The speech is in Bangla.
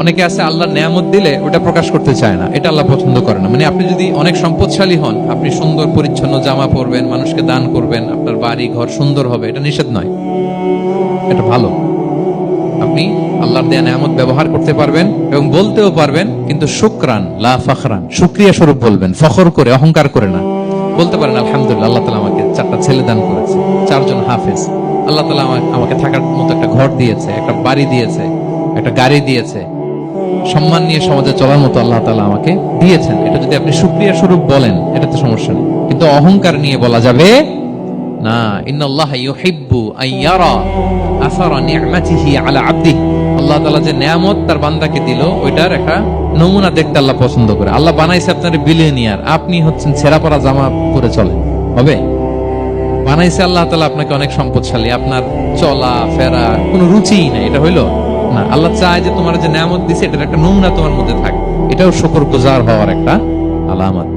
অনেকে আছে আল্লাহর নেয়ামত দিলে ওটা প্রকাশ করতে চায় না, এটা আল্লাহ পছন্দ করে না। মানে আপনি যদি অনেক সম্পদশালী হন, আপনি সুন্দর পরিচ্ছন্ন জামা পরবেন, মানুষকে দান করবেন, আপনার বাড়ি ঘর সুন্দর হবে, এটা নিষেধ নয়, এটা ভালো। আপনি আল্লাহর দেয়া নেয়ামত ব্যবহার করতে পারবেন এবং বলতেও পারবেন, কিন্তু শুকরান লা ফখরান, শুকরিয়া স্বরূপ বলবেন, ফখর করে অহংকার করে না। বলতে পারেন আলহামদুলিল্লাহ, আল্লাহ তাআলা আমাকে 4টা ছেলে দান করেছে, 4জন হাফেজ, আল্লাহ তাআলা আমাকে থাকার মতো একটা ঘর দিয়েছে, একটা বাড়ি দিয়েছে, একটা গাড়ি দিয়েছে, সম্মান নিয়ে সমাজে চলার মতো আল্লাহ তাআলা আমাকে দিয়েছেন। এটা যদি আপনি শুকরিয়া স্বরূপ বলেন, এটাতে সমস্যা নেই, কিন্তু অহংকার নিয়ে বলা যাবে না। ইন্নাল্লাহা ইউহিব্বু আইয়ারা আসারা নি'মাতিহি আলা আবদিহি, আল্লাহ তাআলা যে নেয়ামত তার বান্দাকে দিল, ওইটার একটা নমুনা দেখতে আল্লাহ পছন্দ করে। আল্লাহ বানাইছে আপনার বিলিয়নিয়ার, আপনি হচ্ছেন ছেঁড়া পরা জামা পরে চলেন, হবে? বানাইছে আল্লাহ তাআলা আপনাকে অনেক সম্পদশালী, আপনার চলা ফেরা কোনো রুচিই নাই, এটা হইলো না। আল্লাহ চায় যে তোমার যে নেয়ামত দিছে এটার একটা নমুনা তোমার মধ্যে থাকে, এটাও শুকরগুজার হওয়ার একটা আলামত।